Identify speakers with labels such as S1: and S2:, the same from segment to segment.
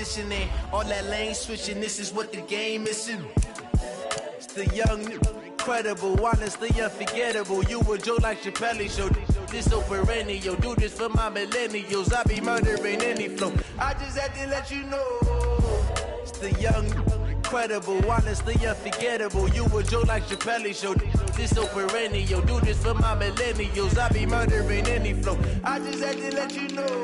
S1: positioning. All that lane switching, this is what the game missing. It's the young, incredible, honestly unforgettable. You a Joe like Chappelle show. This so perennial, do this for my millennials. I be murdering any flow. I just had to let you know. It's the young, incredible, honestly unforgettable. You a Joe like Chappelle show. This so perennial, do this for my millennials. I be murdering any flow. I just had to let you know.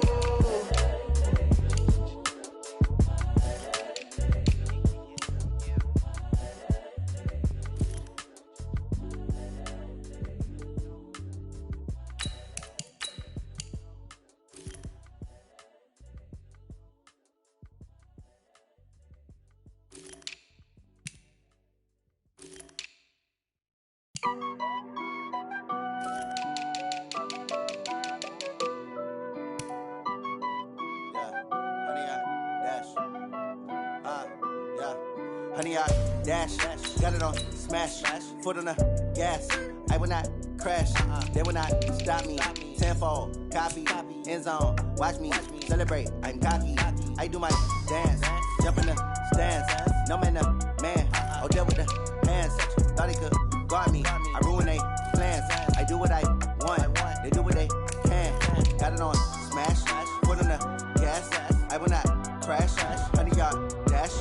S2: Honey, I dash, got it on, smash, foot on the gas. I will not crash, they will not stop me. Tenfold, copy, end zone, watch me celebrate. I'm cocky, I do my dance, jump in the stands. No man, the man, oh, deal with the hands. Thought he could guard me, I ruin they plans. I do what I want, they do what they can. Got it on, smash, foot on the gas. I will not crash, honey, y'all dash,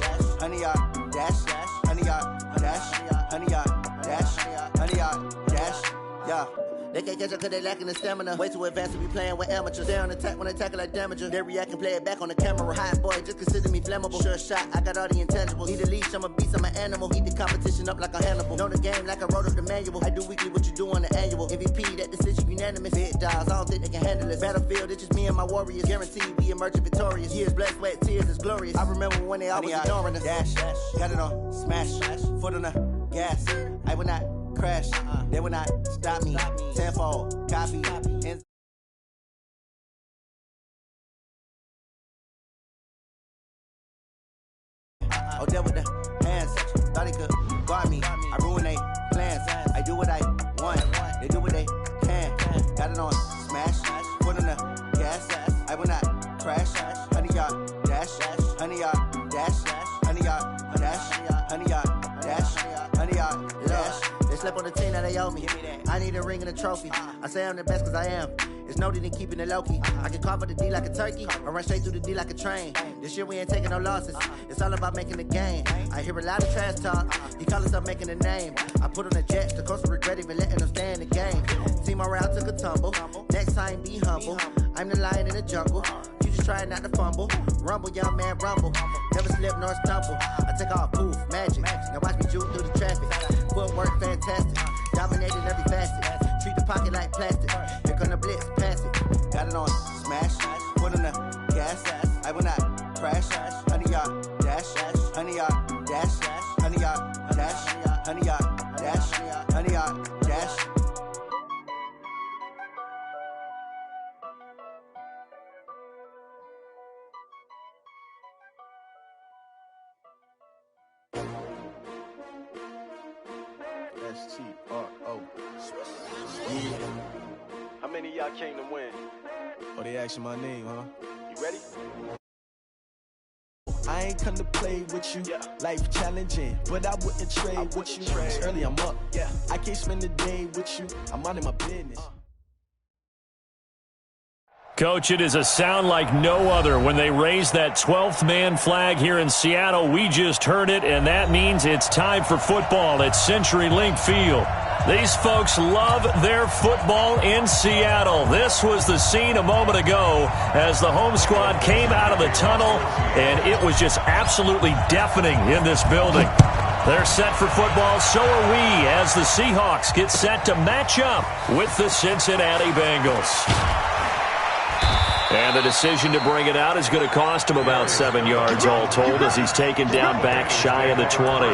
S2: honey, y'all dash, honey, y'all dash, honey, y'all dash, honey, y'all dash, yeah. They can't catch up cause they lacking the stamina. Way too advanced to be playing with amateurs. They on attack when they tackle like damager. They react and play it back on the camera. Hot boy, just consider me flammable. Sure shot, I got all the intangibles. Need a leash, I'm a beast, I'm an animal. Heat the competition up like a Hannibal. Know the game like I wrote up the manual. I do weekly what you do on the annual. MVP, that decision unanimous. Big dogs, I don't think they can handle it. Battlefield, it's just me and my warriors. Guaranteed we emerging victorious. Years, blood, sweat, tears, it's glorious. I remember when they always ignoring us. Dash, got it on, smash, foot on the gas. I will not crash, they will not stop me. Tenfold, copy, and oh, deal with the hands. Thought he could guard me. I ruin they plans. I do what I want. They do what they can. Got it on smash. Foot on the gas. I will not crash. Honey, y'all dash. Honey, y'all dash. Honey, y'all dash. Honey, y'all dash. Honey, y'all dash. They slept on the team, now they owe me. I need a ring and a trophy. I say I'm the best cause I am. It's no need in keeping it low-key. I can carve up the D like a turkey, or run straight through the D like a train. This year we ain't taking no losses. It's all about making the game. I hear a lot of trash talk. You call us up making a name. I put on the Jets, the coach will regret even letting them stay in the game. Team morale took a tumble. Next time be humble. I'm the lion in the jungle. You just trying not to fumble. Rumble, young man, rumble. Never slip nor stumble. I take off, poof, magic. Now watch me juke through the traffic. Footwork fantastic. Dominating every facet. Treat the pocket like plastic. Here come the blitz, pass it. Got it on, smash. Foot on the gas. I will not crash. Honey, y'all dash. Honey, y'all dash. Honey, y'all dash. Honey, y'all dash. Honey, y'all dash.
S3: S-T-R-O. How many of y'all came to win?
S4: Oh, they asking my name, huh?
S3: You ready?
S4: I ain't come to play with you.
S3: Yeah.
S4: Life challenging, but I wouldn't trade with you. It's early, I'm up.
S3: Yeah.
S4: I can't spend the day with you. I'm out of my business.
S5: Coach, it is a sound like no other when they raise that 12th man flag here in Seattle. We just heard it, and that means it's time for football at CenturyLink Field. These folks love their football in Seattle. This was the scene a moment ago as the home squad came out of the tunnel, and it was just absolutely deafening in this building. They're set for football, so are we, as the Seahawks get set to match up with the Cincinnati Bengals. And the decision to bring it out is going to cost him about 7 yards all told as he's taken down back shy of the 20.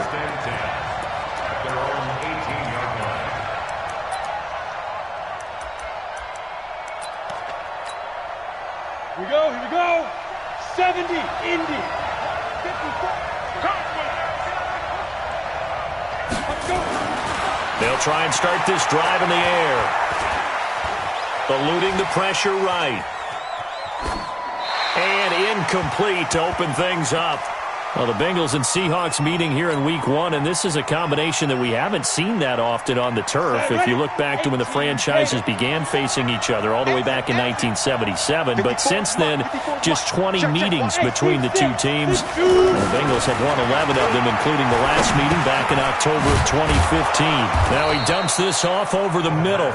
S6: Here we go. 70, Indy. 54.
S5: They'll try and start this drive in the air. Eluding the pressure right. And incomplete to open things up. Well, the Bengals and Seahawks meeting here in Week 1, and this is a combination that we haven't seen that often on the turf. If you look back to when the franchises began facing each other all the way back in 1977, but since then, just 20 meetings between the two teams. The Bengals have won 11 of them, including the last meeting back in October of 2015. Now he dumps this off over the middle.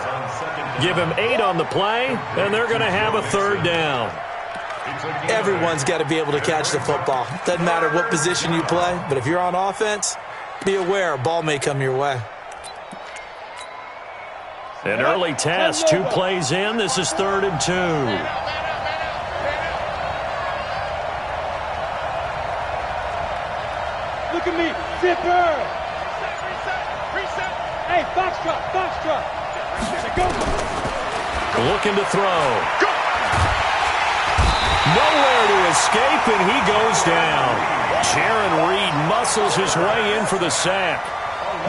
S5: Give him 8 on the play, and they're going to have a third down.
S7: Everyone's got to be able to catch the football. Doesn't matter what position you play, but if you're on offense, be aware a ball may come your way.
S5: An early test, 2 plays in. This is 3rd and 2.
S6: Look at me, zipper. Reset. Hey, foxtrot. Go.
S5: Looking to throw. Go. Nowhere to escape, and he goes down. Jaron Reed muscles his way in for the sack.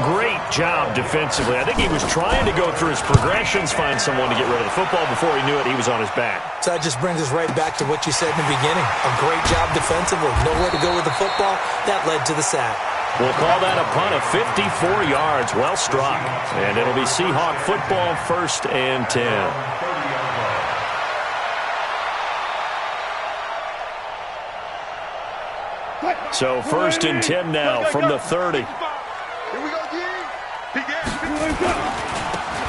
S5: Great job defensively. I think he was trying to go through his progressions, find someone to get rid of the football. Before he knew it, he was on his back.
S7: So that just brings us right back to what you said in the beginning. A great job defensively. Nowhere to go with the football. That led to the sack.
S5: We'll call that a punt of 54 yards. Well struck. And it'll be Seahawk football, 1st and 10. So 1st and 10 now from the 30.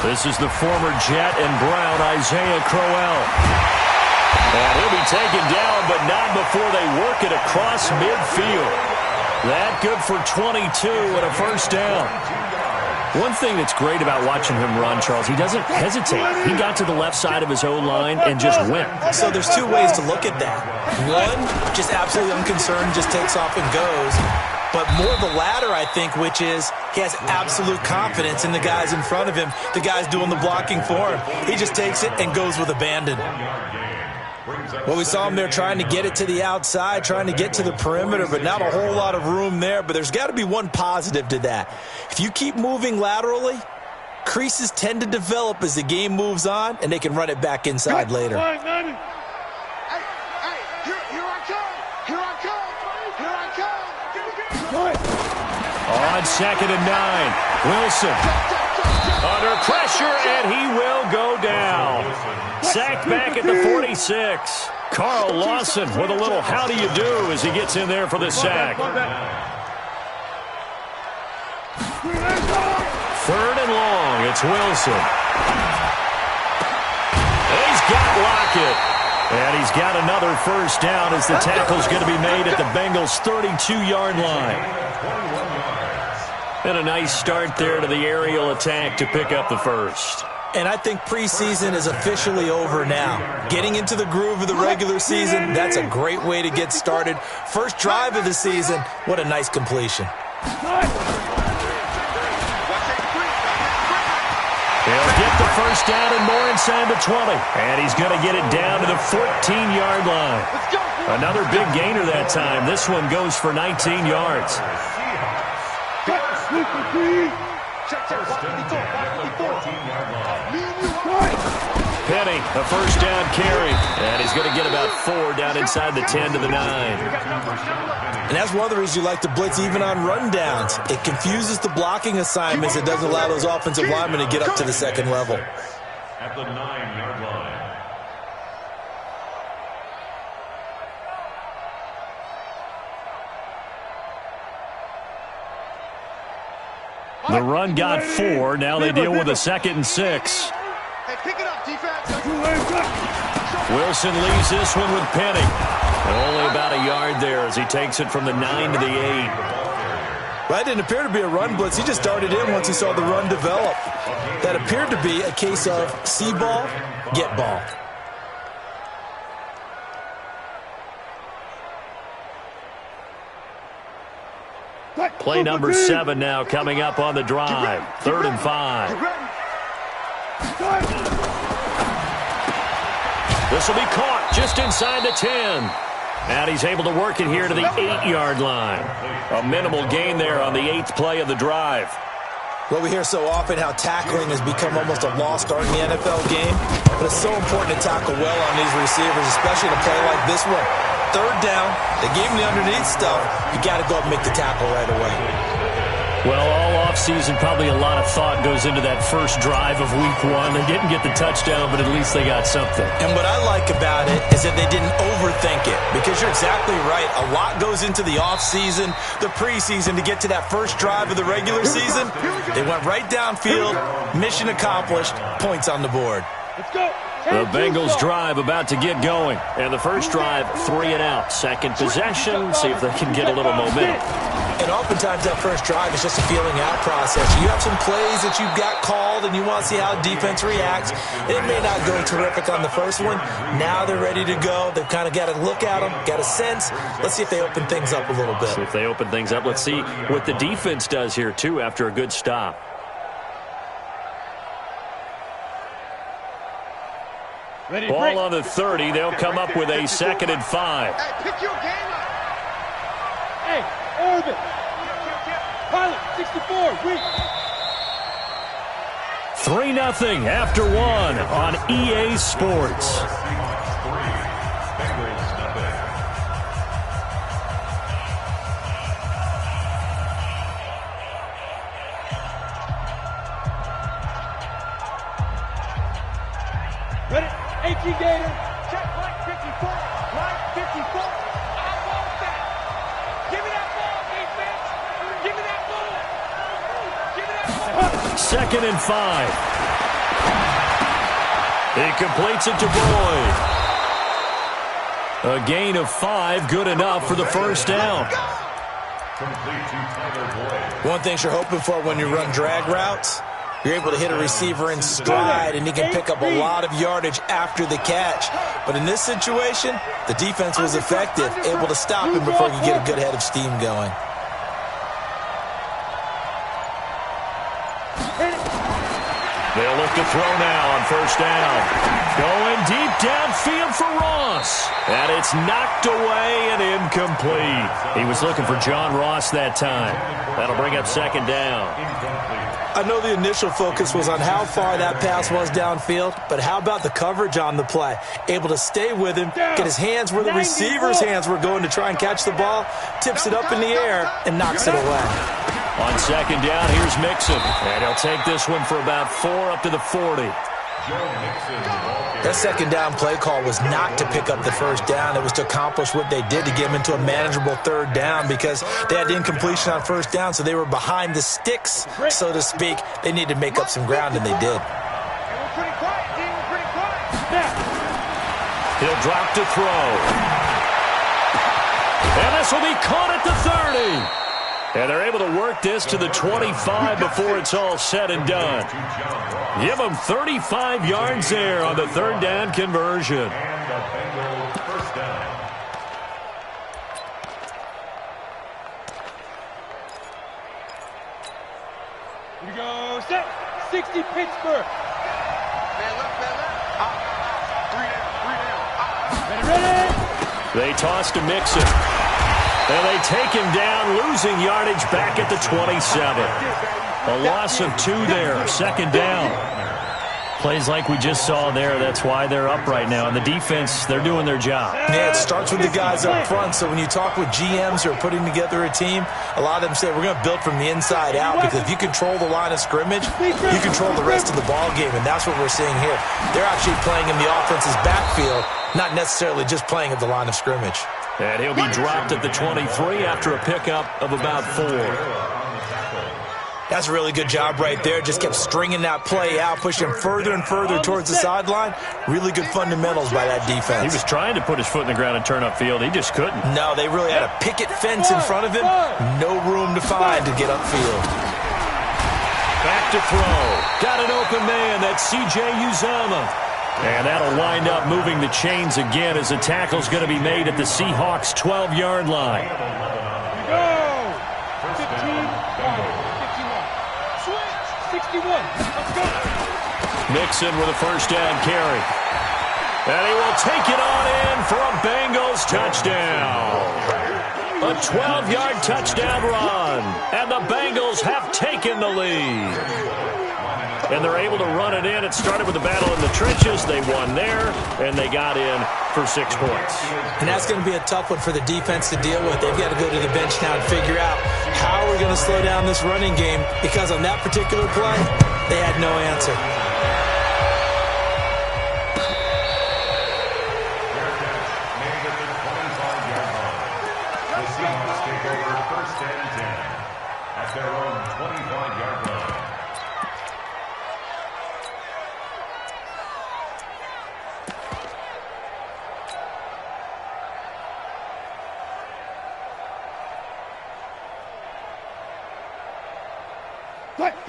S5: This is the former Jet and Brown, Isaiah Crowell. And he'll be taken down, but not before they work it across midfield. That good for 22 and a 1st down. One thing that's great about watching him run, Charles, he doesn't hesitate. He got to the left side of his O-line and just went.
S7: So there's 2 ways to look at that. One, just absolutely unconcerned, just takes off and goes. But more the latter, I think, which is he has absolute confidence in the guys in front of him, the guys doing the blocking for him. He just takes it and goes with abandon. Well, we saw him there trying to get it to the outside, trying to get to the perimeter, but not a whole lot of room there. But there's got to be one positive to that. If you keep moving laterally, creases tend to develop as the game moves on, and they can run it back inside later.
S6: Hey, here I come.
S5: On 2nd and 9, Wilson under pressure, and he will go down. Sacked back at the 46. Carl Lawson with a little how do you do as he gets in there for the sack. 3rd and long, it's Wilson. He's got Lockett. And he's got another 1st down as the tackle's going to be made at the Bengals' 32-yard line. And a nice start there to the aerial attack to pick up the 1st.
S7: And I think preseason is officially over now. Getting into the groove of the regular season, that's a great way to get started. First drive of the season, what a nice completion.
S5: He'll get the 1st down and more inside the 20. And he's going to get it down to the 14-yard line. Another big gainer that time. This one goes for 19 yards. Penny, a 1st down carry. And he's going to get about 4 down inside the 10 to the 9.
S7: And that's one of the reasons you like to blitz even on rundowns. It confuses the blocking assignments. It doesn't allow those offensive linemen to get up to the 2nd level.
S8: At the 9-yard line.
S5: The run got 4. Now they deal with a 2nd and 6.
S6: Hey, pick it up, defense.
S5: Wilson leaves this one with Penny. Only about a yard there as he takes it from the 9 to the 8.
S7: Well, that didn't appear to be a run blitz. He just darted in once he saw the run develop. That appeared to be a case of see ball, get ball.
S5: Play number 7 now coming up on the drive. 3rd and 5. This will be caught just inside the 10. And he's able to work it here to the 8-yard line. A minimal gain there on the 8th play of the drive.
S7: Well, we hear so often how tackling has become almost a lost art in the NFL game, but it's so important to tackle well on these receivers, especially in a play like this one. Third down, they gave him the underneath stuff. You got to go up and make the tackle right away.
S5: Well, all offseason, probably a lot of thought goes into that first drive of week one. They didn't get the touchdown, but at least they got something.
S7: And what I like about it is that they didn't overthink it, because you're exactly right. A lot goes into the offseason, the preseason, to get to that first drive of the regular season. They went right downfield, mission accomplished, points on the board.
S6: Let's go.
S5: The Bengals drive about to get going. And the first drive, 3 and out. Second possession, see if they can get a little momentum.
S7: And oftentimes that first drive is just a feeling out process. You have some plays that you've got called and you want to see how defense reacts. It may not go terrific on the first one. Now they're ready to go. They've kind of got to look at them, got a sense. Let's see if they open things up a little bit.
S5: See if they open things up. Let's see what the defense does here, too, after a good stop. Ball on the 30. They'll come up with a 2nd and 5.
S6: Hey, pick your game up. Hey, Urban. Pilot, 64, weak.
S5: 3-0 after 1 on EA Sports.
S6: Ready? 18 Gator. Check line 54. Line 54. I want that. Give me that ball, defense. Give me that ball. Give me that ball.
S5: 2nd and 5. He completes it to Boyd. A gain of 5, good enough for the first down.
S7: One thing you're hoping for when you run drag routes, you're able to hit a receiver in stride, and he can pick up a lot of yardage after the catch. But in this situation, the defense was effective, able to stop him before he could get a good head of steam going.
S5: They'll look to throw now on first down. Going deep downfield for Ross. And it's knocked away and incomplete. He was looking for John Ross that time. That'll bring up 2nd down.
S7: I know the initial focus was on how far that pass was downfield, but how about the coverage on the play? Able to stay with him, get his hands where the receiver's hands were going to try and catch the ball, tips it up in the air, and knocks it away.
S5: On 2nd down, here's Mixon. And he'll take this one for about 4 up to the 40.
S7: That 2nd down play call was not to pick up the first down. It was to accomplish what they did, to get them into a manageable 3rd down, because they had incompletion on first down, so they were behind the sticks, so to speak. They needed to make up some ground, and they did.
S5: He'll drop to throw. And this will be caught at the 30. And they're able to work this to the 25 before it's all said and done. Give them 35 yards there on the 3rd down conversion.
S6: Here we go. Set. 60 Pittsburgh. Ready.
S5: They toss to Mixon. And they take him down, losing yardage back at the 27. A loss of 2 there, 2nd down. Plays like we just saw there, that's why they're up right now. And the defense, they're doing their job.
S7: Yeah, it starts with the guys up front. So when you talk with GMs who are putting together a team, a lot of them say, we're going to build from the inside out, because if you control the line of scrimmage, you control the rest of the ball game, and that's what we're seeing here. They're actually playing in the offense's backfield, not necessarily just playing at the line of scrimmage.
S5: And he'll be dropped at the 23 after a pickup of about 4.
S7: That's a really good job right there. Just kept stringing that play out, pushing him further and further towards the sideline. Really good fundamentals by that defense.
S5: He was trying to put his foot in the ground and turn upfield. He just couldn't.
S7: No, they really had a picket fence in front of him. No room to find to get upfield.
S5: Back to throw. Got an open man. That's C.J. Uzomah. And that'll wind up moving the chains again, as the tackle's going to be made at the Seahawks' 12-yard line.
S6: Go! 15, 51. Switch! 61. Let's go!
S5: Mixon with a first down carry. And he will take it on in for a Bengals touchdown. A 12-yard touchdown run. And the Bengals have taken the lead. And they're able to run it in. It started with the battle in the trenches. They won there, and they got in for 6 points.
S7: And that's going to be a tough one for the defense to deal with. They've got to go to the bench now and figure out how we're going to slow down this running game, because on that particular play, they had no answer.
S8: The Seahawks take over 1st and 10 at their own 25-yard line.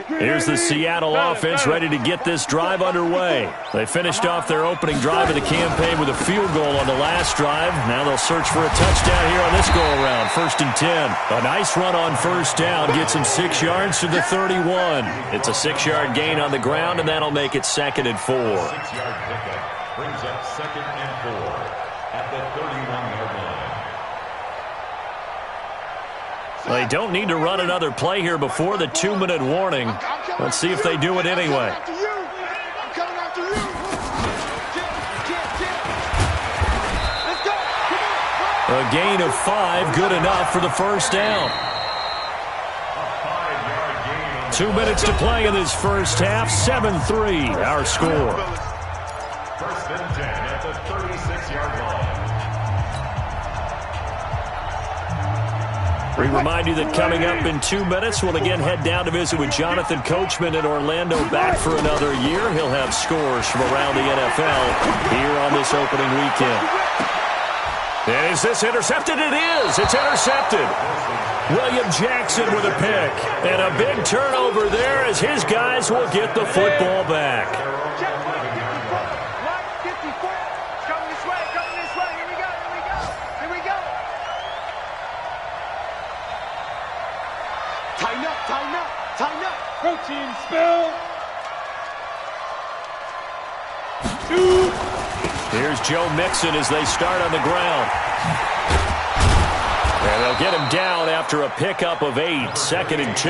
S5: Here's the Seattle offense ready to get this drive underway. They finished off their opening drive of the campaign with a field goal on the last drive. Now they'll search for a touchdown here on this go-around. 1st and 10. A nice run on 1st down. Gets him 6 yards to the 31. It's a 6-yard gain on the ground, and that'll make it 2nd and 4.
S8: 6-yard pickup brings up 2nd and 4 at the 31-yard line.
S5: They don't need to run another play here before the 2-minute warning. Let's see if they do it anyway. A gain of 5, good enough for the 1st down. 2 minutes to play in this first half. 7-3, our score.
S8: 1st and 10 at the 36-yard line.
S5: We remind you that coming up in 2 minutes, we'll again head down to visit with Jonathan Coachman in Orlando, back for another year. He'll have scores from around the NFL here on this opening weekend. And is this intercepted? It is. It's intercepted. William Jackson with a pick. And a big turnover there as his guys will get the football back.
S6: Protein spill. 2.
S5: Here's Joe Mixon as they start on the ground. And they'll get him down after a pickup of 8. 2nd and 2.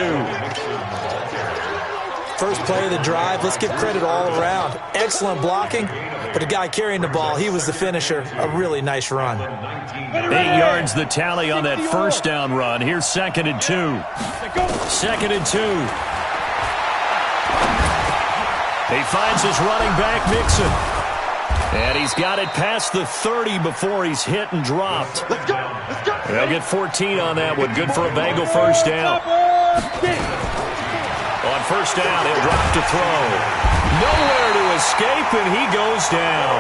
S7: First play of the drive, let's give credit all around. Excellent blocking, but the guy carrying the ball, he was the finisher. A really nice run.
S5: 8 yards the tally on that 1st down run. Here's 2nd and 2. 2nd and 2. He finds his running back, Mixon. And he's got it past the 30 before he's hit and dropped.
S6: Let's go. Let's go.
S5: They'll get 14 on that one. Good for a Bengal 1st down. On 1st down, he'll drop to throw. Nowhere to escape, and he goes down.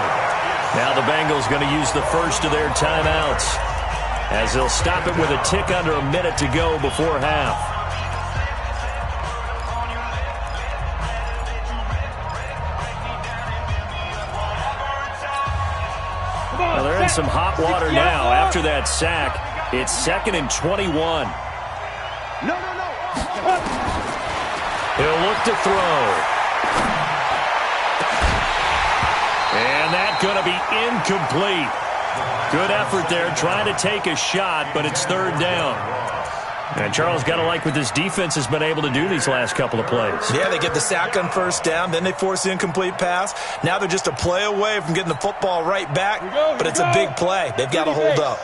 S5: Now the Bengals going to use the first of their timeouts, as they'll stop it with a tick under a minute to go before half. Well, they're in some hot water now. After that sack, it's 2nd and 21.
S6: No.
S5: He'll look to throw. And that's going to be incomplete. Good effort there, trying to take a shot, but it's 3rd down. And Charles, got to like what this defense has been able to do these last couple of plays.
S7: Yeah, they get the sack on 1st down, then they force the incomplete pass. Now they're just a play away from getting the football right back, but it's a big play. They've got to hold up.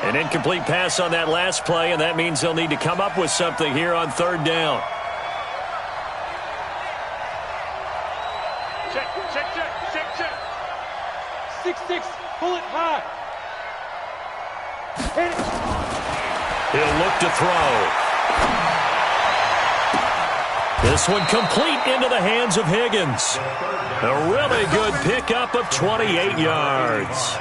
S5: An incomplete pass on that last play, and that means they'll need to come up with something here on 3rd down.
S6: Check. 6-6, pull it high. Hit it.
S5: He'll look to throw. This one complete into the hands of Higgins. A really good pickup of 28 yards.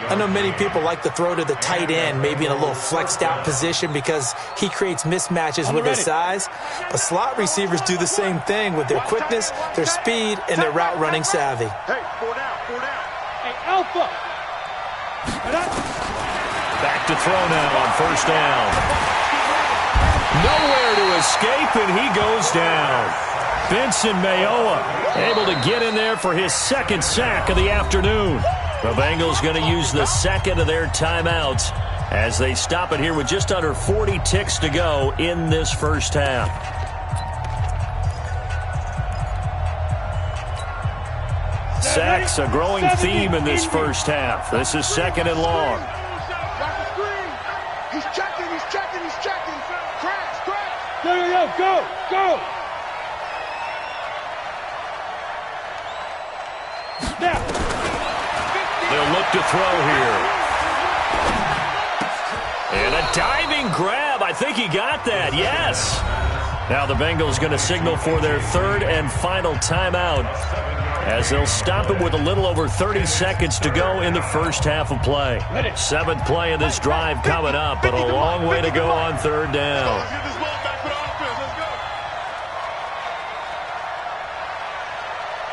S7: I know many people like to throw to the tight end, maybe in a little flexed out position because he creates mismatches with his size. But slot receivers do the same thing with their quickness, their speed, and their route running savvy.
S6: Hey, 4 down. Hey, Alpha.
S5: Back to throw now on 1st down. Nowhere to escape, and he goes down. Benson Mayowa able to get in there for his 2nd sack of the afternoon. The Bengals going to use the 2nd of their timeouts as they stop it here with just under 40 ticks to go in this first half. Sacks, a growing theme in this first half. This is 2nd and long.
S6: He's checking. Crash. Go. Now.
S5: They'll look to throw here. And a diving grab. I think he got that. Yes. Now the Bengals going to signal for their 3rd and final timeout, as they'll stop it with a little over 30 seconds to go in the first half of play. 7th play of this drive coming up, but a long way to go on 3rd down.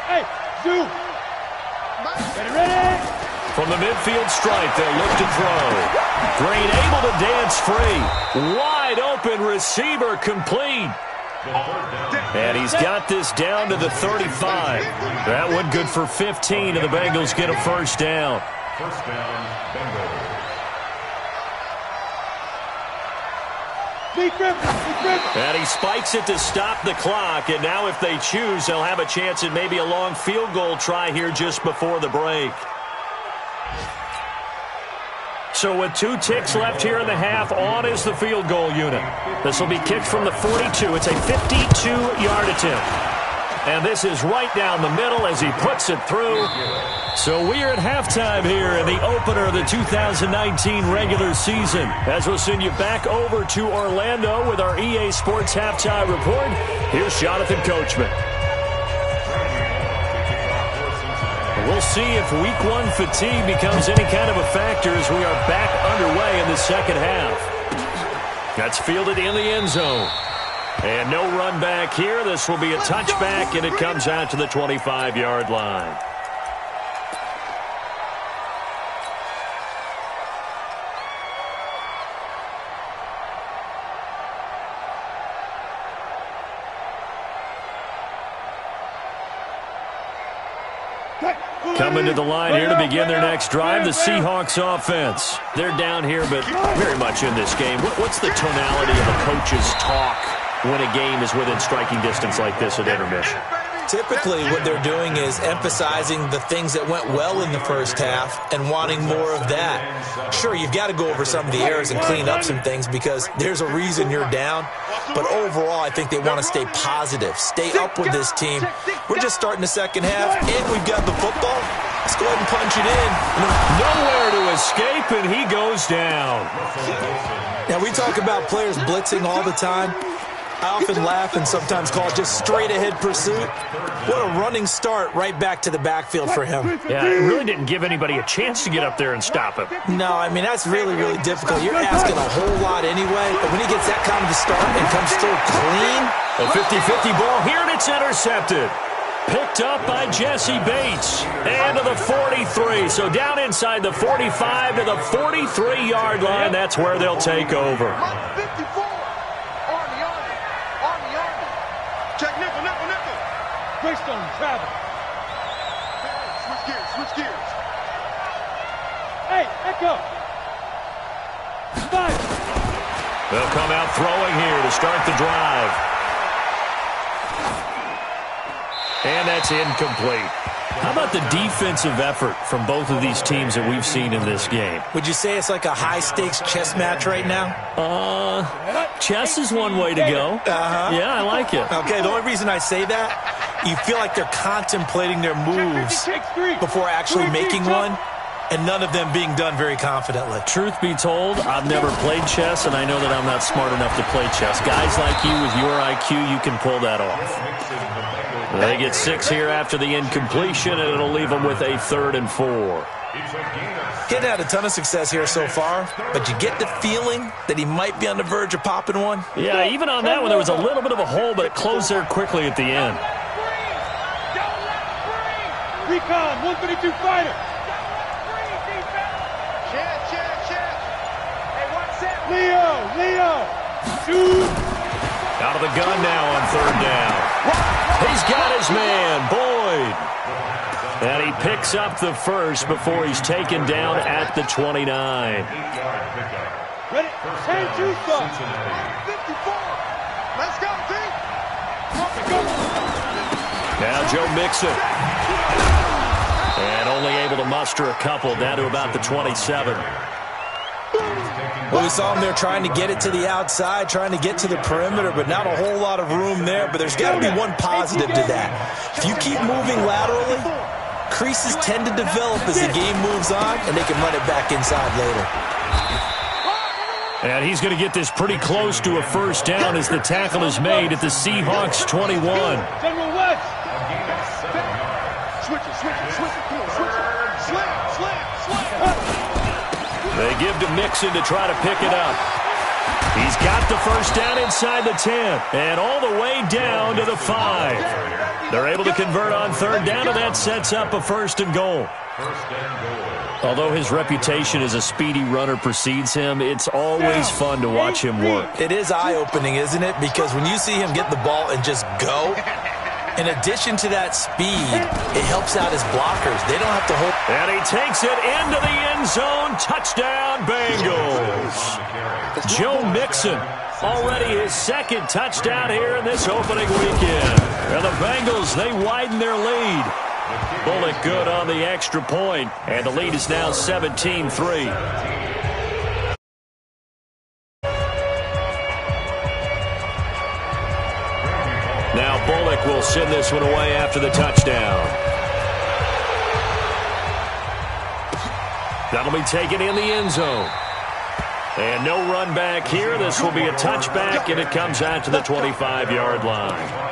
S6: Hey, Zoo. Ready?
S5: From the midfield stripe, they'll look to throw. Green able to dance free. Wide open receiver complete. And he's got this down to the 35. That one good for 15, and the Bengals get a first down.
S8: First down, Bengals.
S5: And he spikes it to stop the clock, and now if they choose, they'll have a chance at maybe a long field goal try here just before the break. So with 2 ticks left here in the half, on is the field goal unit. This will be kicked from the 42. It's a 52-yard attempt. And this is right down the middle as he puts it through. So we are at halftime here in the opener of the 2019 regular season. As we'll send you back over to Orlando with our EA Sports Halftime Report, here's Jonathan Coachman. We'll see if Week 1 fatigue becomes any kind of a factor as we are back underway in the second half. That's fielded in the end zone. And no run back here. This will be a touchback, and it comes out to the 25-yard line. Coming to the line here to begin their next drive, the Seahawks offense. They're down here, but very much in this game. What's the tonality of a coach's talk when a game is within striking distance like this at intermission?
S7: Typically, what they're doing is emphasizing the things that went well in the first half and wanting more of that. Sure, you've got to go over some of the errors and clean up some things because there's a reason you're down. But overall, I think they want to stay positive, stay up with this team. We're just starting the second half, and we've got the football. Let's go ahead and punch it in.
S5: Nowhere to escape, and he goes down.
S7: Now, we talk about players blitzing all the time. I often laugh and sometimes call it just straight-ahead pursuit. What a running start right back to the backfield for him.
S5: Yeah, it really didn't give anybody a chance to get up there and stop him.
S7: No, I mean, that's really, really difficult. You're asking a whole lot anyway, but when he gets that kind of a start and comes through clean.
S5: A 50-50 ball here, and it's intercepted. Picked up by Jesse Bates. And to the 43. So down inside the 45 to the 43-yard line. That's where they'll take over.
S6: Greystone, travel. Switch gears. Hey, echo. 5.
S5: They'll come out throwing here to start the drive. And that's incomplete. How about the defensive effort from both of these teams that we've seen in this game?
S7: Would you say it's like a high-stakes chess match right now?
S5: Chess is one way to go. Yeah, I like it.
S7: Okay, the only reason I say that, you feel like they're contemplating their moves before actually making one, and none of them being done very confidently.
S5: Truth be told, I've never played chess, and I know that I'm not smart enough to play chess. Guys like you with your IQ, you can pull that off. They get 6 here after the incompletion, and it'll leave them with a 3rd and 4.
S7: He's had a ton of success here so far, but you get the feeling that he might be on the verge of popping one.
S5: Yeah, even on that one, there was a little bit of a hole, but it closed there quickly at the end.
S6: Recon, 132 fighter. Check. Hey, what's that? Leo. Shoot.
S5: Out of the gun now on 3rd down. He's got his man, Boyd. And he picks up the first before he's taken down at the 29.
S6: Ready? Change you some. 54. Let's go, team.
S5: Now Joe Mixon. And only able to muster a couple down to about the 27.
S7: Well, we saw him there trying to get it to the outside, trying to get to the perimeter, but not a whole lot of room there. But there's got to be one positive to that. If you keep moving laterally, creases tend to develop as the game moves on, and they can run it back inside later.
S5: And he's going to get this pretty close to a first down as the tackle is made at the Seahawks 21.
S6: General West. Switch it. Come on, switch it. Slam.
S5: They give to Mixon to try to pick it up. He's got the first down inside the 10 and all the way down to the 5. They're able to convert on third down, and that sets up a first and goal. Although his reputation as a speedy runner precedes him, it's always fun to watch him work.
S7: It is eye-opening, isn't it? Because when you see him get the ball and just go, in addition to that speed, it helps out his blockers. They don't have to hold.
S5: And he takes it into the end zone. Touchdown, Bengals. Joe Mixon, already his second touchdown here in this opening weekend. And the Bengals, they widen their lead. Bullock good on the extra point, and the lead is now 17-3. Now Bullock will send this one away after the touchdown. That'll be taken in the end zone. And no run back here. This will be a touchback, and it comes out to the 25-yard line.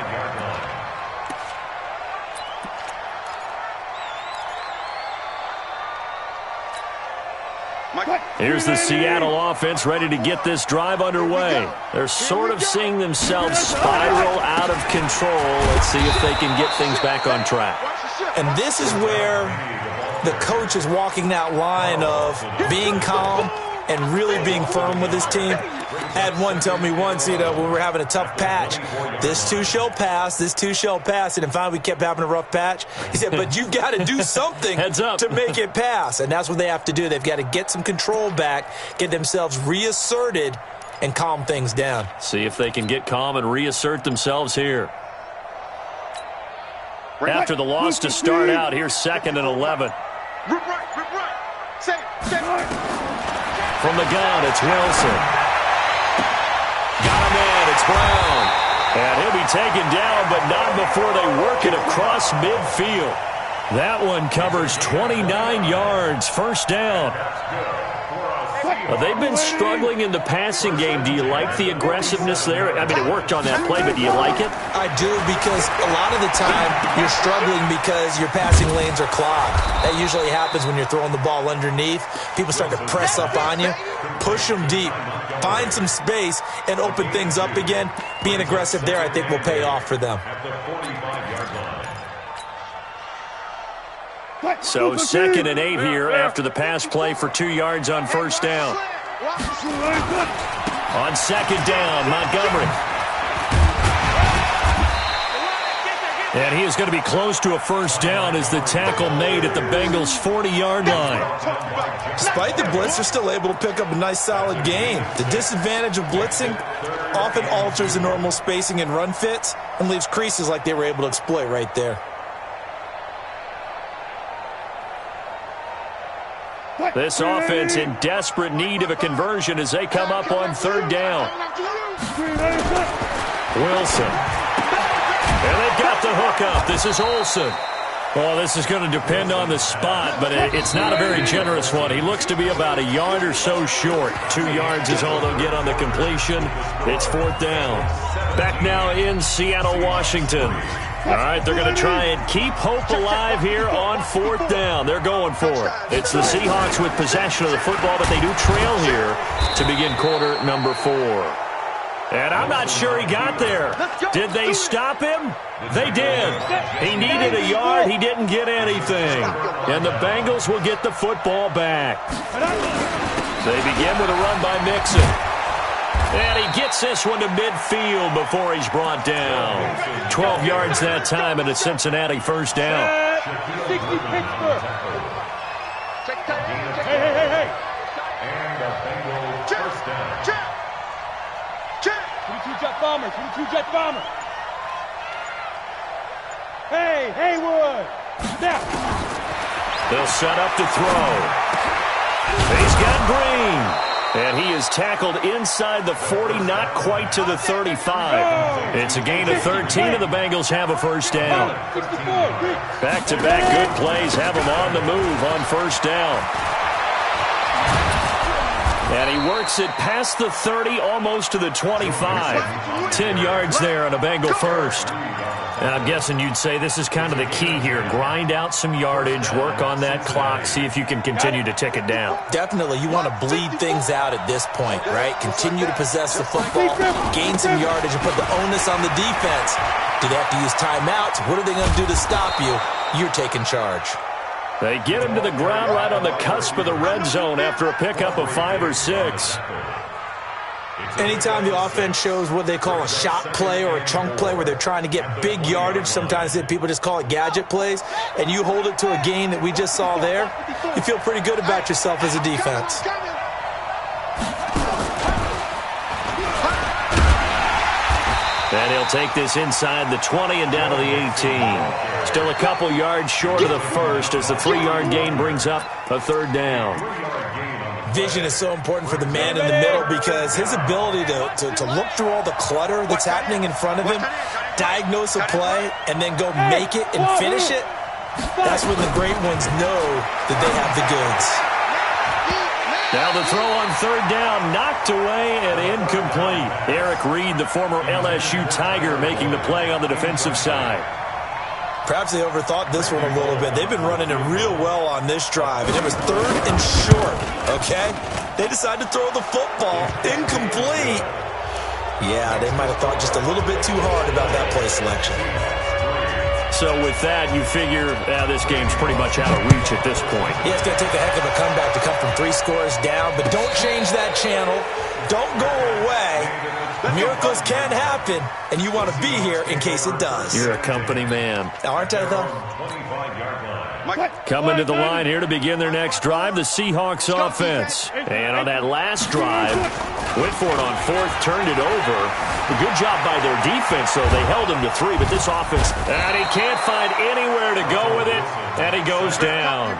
S5: Here's the Seattle offense ready to get this drive underway. They're sort of seeing themselves spiral out of control. Let's see if they can get things back on track.
S7: And this is where the coach is walking that line of being calm and really being firm with his team. I had one tell me once, when we were having a tough patch, this too shall pass, and then finally we kept having a rough patch. He said, but you've got to do something to make it pass, and that's what they have to do. They've got to get some control back, get themselves reasserted, and calm things down.
S5: See if they can get calm and reassert themselves here. After the loss to start out, here's 2nd and 11. From the gun, it's Wilson. Got him in, it's Brown. And he'll be taken down, but not before they work it across midfield. That one covers 29 yards, first down. They've been struggling in the passing game. Do you like the aggressiveness there? I mean, it worked on that play, but do you like it?
S7: I do, because a lot of the time you're struggling because your passing lanes are clogged. That usually happens when you're throwing the ball underneath. People start to press up on you. Push them deep. Find some space and open things up again. Being aggressive there, I think, will pay off for them.
S5: So 2nd and 8 here after the pass play for 2 yards on first down. On 2nd down, Montgomery. And he is going to be close to a first down as the tackle made at the Bengals' 40-yard line.
S7: Despite the blitz, they're still able to pick up a nice, solid gain. The disadvantage of blitzing often alters the normal spacing and run fits and leaves creases like they were able to exploit right there.
S5: This offense in desperate need of a conversion as they come up on 3rd down. Wilson. And they've got the hook up. This is Olsen. Well, this is going to depend on the spot, but it's not a very generous one. He looks to be about a yard or so short. 2 yards is all they'll get on the completion. It's 4th down. Back now in Seattle, Washington. All right, they're going to try and keep hope alive here on 4th down. They're going for it. It's the Seahawks with possession of the football, but they do trail here to begin quarter number 4. And I'm not sure he got there. Did they stop him? They did. He needed a yard. He didn't get anything. And the Bengals will get the football back. They begin with a run by Mixon. And he gets this one to midfield before he's brought down. 12 yards that time, and a Cincinnati first down.
S6: 60 Pittsburgh. Hey.
S8: And the Bengals first down.
S6: Check. 22 Jet Bombers. Hey, Haywood. Now.
S5: They'll set up to throw. He's got Green. And he is tackled inside the 40, not quite to the 35. It's a gain of 13, and the Bengals have a first down. Back-to-back good plays have them on the move on first down. And he works it past the 30, almost to the 25. 10 yards there on a Bengal first. And I'm guessing you'd say this is kind of the key here. Grind out some yardage, work on that clock, see if you can continue to tick it down.
S7: Definitely, you want to bleed things out at this point, right? Continue to possess the football, gain some yardage, and put the onus on the defense. Do they have to use timeouts? What are they going to do to stop you? You're taking charge.
S5: They get him to the ground right on the cusp of the red zone after a pickup of 5 or 6.
S7: Anytime the offense shows what they call a shot play or a chunk play where they're trying to get big yardage, sometimes people just call it gadget plays, and you hold it to a gain that we just saw there, you feel pretty good about yourself as a defense.
S5: And he'll take this inside the 20 and down to the 18. Still a couple yards short of the first as the 3-yard gain brings up a third down.
S7: Vision is so important for the man in the middle because his ability to look through all the clutter that's happening in front of him, diagnose a play, and then go make it and finish it, that's when the great ones know that they have the goods.
S5: Now the throw on third down, knocked away and incomplete. Eric Reed, the former LSU Tiger, making the play on the defensive side.
S7: Perhaps they overthought this one a little bit. They've been running it real well on this drive, and it was third and short, okay? They decided to throw the football. Incomplete. Yeah, they might have thought just a little bit too hard about that play selection.
S5: So with that, you figure this game's pretty much out of reach at this point.
S7: Yeah, it's going to take a heck of a comeback to come from 3 scores down, but don't change that channel. Don't go away. Miracles can happen, and you want to be here in case it does.
S5: You're a company man.
S7: Aren't I, though?
S5: Coming to the line here to begin their next drive, the Seahawks offense. And on that last drive, went for it on fourth, turned it over. A good job by their defense, though. They held him to 3, but this offense, and he can't find anywhere to go with it, and he goes down.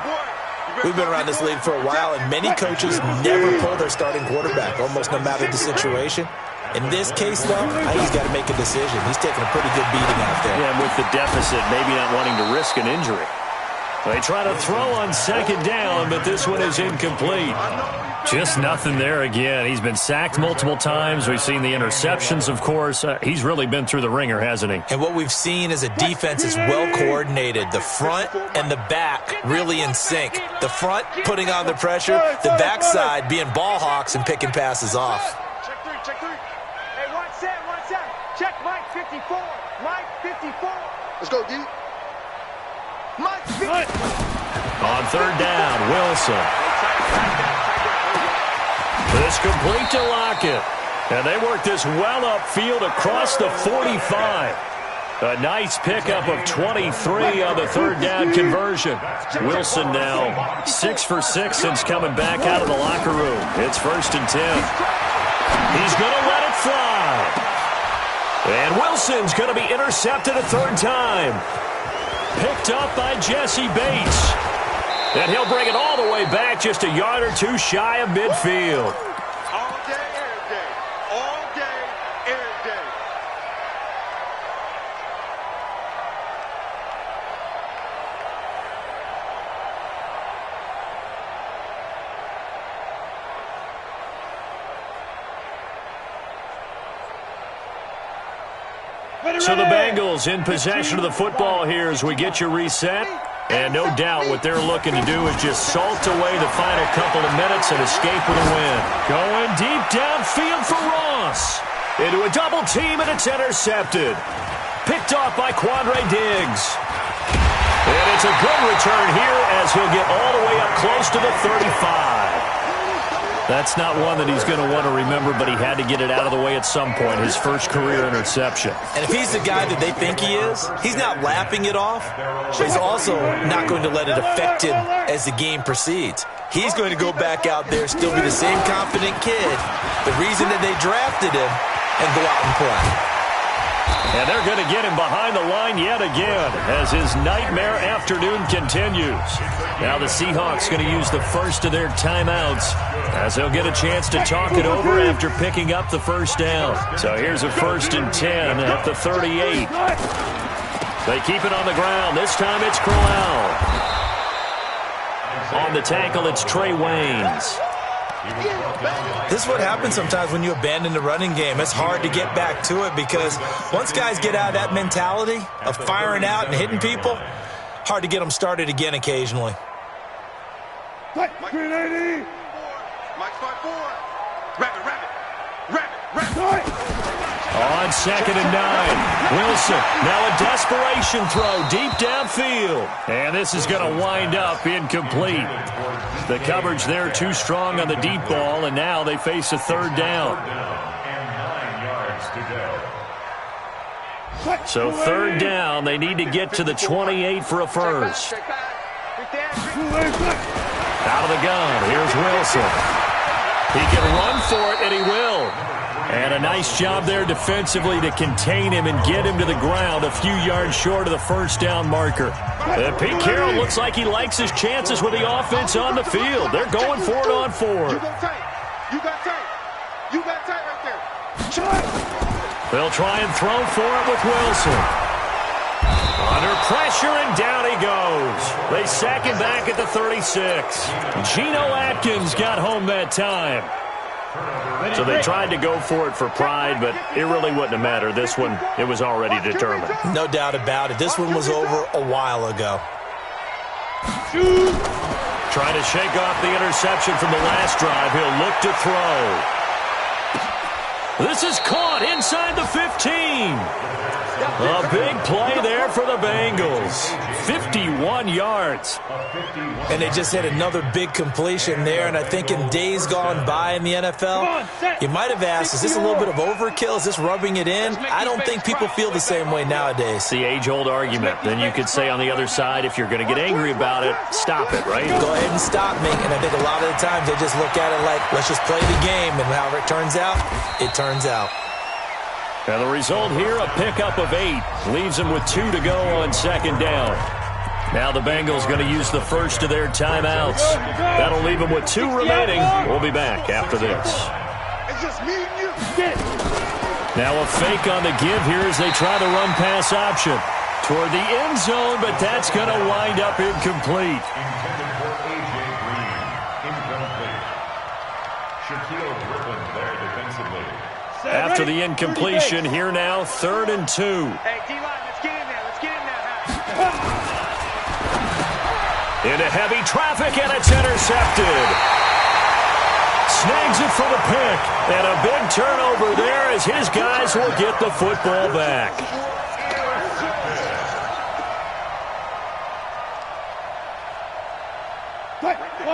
S7: We've been around this league for a while, and many coaches never pull their starting quarterback, almost no matter the situation. In this case, though, he's got to make a decision. He's taking a pretty good beating out there.
S5: Yeah, with the deficit, maybe not wanting to risk an injury. They try to throw on second down, but this one is incomplete. Just nothing there again. He's been sacked multiple times. We've seen the interceptions, of course. He's really been through the ringer, hasn't he?
S7: And what we've seen is a defense is well coordinated. The front and the back really in sync. The front putting on the pressure, the backside being ball hawks and picking passes off.
S6: Check 3. Hey, one set. Check Mike 54. Mike 54.
S9: Let's go, D.
S6: Mike 54.
S5: On third down, Wilson. This complete to Lockett. And they work this well upfield across the 45. A nice pickup of 23 on the third down conversion. Wilson now 6 for 6 since coming back out of the locker room. It's 1st and 10. He's going to let it fly. And Wilson's going to be intercepted a third time. Picked up by Jesse Bates. And he'll bring it all the way back just a yard or 2 shy of midfield.
S6: All day, every day. All day, every day.
S5: So the Bengals in possession of the football here as we get you reset. And no doubt what they're looking to do is just salt away the final couple of minutes and escape with a win. Going deep downfield for Ross. Into a double team, and it's intercepted. Picked off by Quandre Diggs. And it's a good return here as he'll get all the way up close to the 35. That's not one that he's going to want to remember, but he had to get it out of the way at some point, his first career interception.
S7: And if he's the guy that they think he is, he's not laughing it off, but he's also not going to let it affect him as the game proceeds. He's going to go back out there, still be the same confident kid, the reason that they drafted him, and go out and play.
S5: And they're going to get him behind the line yet again as his nightmare afternoon continues. Now the Seahawks going to use the first of their timeouts as they'll get a chance to talk it over after picking up the first down. So here's a 1st and 10 at the 38. They keep it on the ground. This time it's Crowell. On the tackle, it's Trey Waynes.
S7: This is what happens sometimes when you abandon the running game. It's hard to get back to it because once guys get out of that mentality of firing out and hitting people, hard to get them started again occasionally.
S6: Mike 380. Mike 5-4. Rabbit.
S5: On 2nd and 9, Wilson. Now a desperation throw deep downfield. And this is going to wind up incomplete. The coverage there too strong on the deep ball, and now they face a 3rd down. So 3rd down, they need to get to the 28 for a first. Out of the gun, here's Wilson. He can run for it, and he will. And a nice job there defensively to contain him and get him to the ground a few yards short of the 1st down marker. Pete Carroll looks like he likes his chances with the offense on the field. They're going for it on 4.
S6: You got tight right there.
S5: They'll try and throw for it with Wilson. Under pressure, and down he goes. They sack him back at the 36. Geno Atkins got home that time. So they tried to go for it for pride, but it really wouldn't have mattered. This one, it was already determined.
S7: No doubt about it. This one was over a while ago.
S5: Trying to shake off the interception from the last drive. He'll look to throw. This is caught inside the 15. A big play there for the Bengals. 51 yards.
S7: And they just had another big completion there, and I think in days gone by in the NFL, you might have asked, is this a little bit of overkill? Is this rubbing it in? I don't think people feel the same way nowadays.
S5: The age-old argument. Then you could say on the other side, if you're going to get angry about it, stop it, right?
S7: Go ahead and stop me. And I think a lot of the times they just look at it like, let's just play the game, and however it turns out, it turns out.
S5: And the result here, a pickup of 8. Leaves them with 2 to go on 2nd down. Now the Bengals going to use the first of their timeouts. That'll leave them with 2 remaining. We'll be back after this.
S6: It's just me and you.
S5: Now a fake on the give here as they try the run-pass option. Toward the end zone, but that's going to wind up incomplete.
S8: Intended for A.J. Green. Incomplete. Shaquille Griffin there defensively.
S5: After the incompletion, here now, 3rd and 2.
S6: Hey, D-line, let's get in there.
S5: Into heavy traffic, and it's intercepted. Snags it for the pick, and a big turnover there as his guys will get the football back.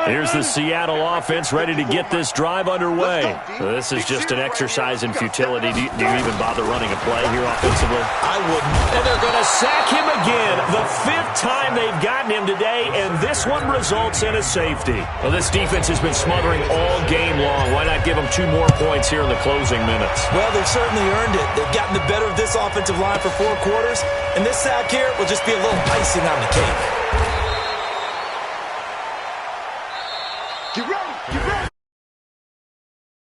S5: Here's the Seattle offense ready to get this drive underway. This is just an exercise in futility. Do you even bother running a play here offensively?
S7: I wouldn't.
S5: And they're going to sack him again. The 5th time they've gotten him today, and this one results in a safety. Well, this defense has been smothering all game long. Why not give them 2 more points here in the closing minutes?
S7: Well, they've certainly earned it. They've gotten the better of this offensive line for 4 quarters, and this sack here will just be a little icing on the cake.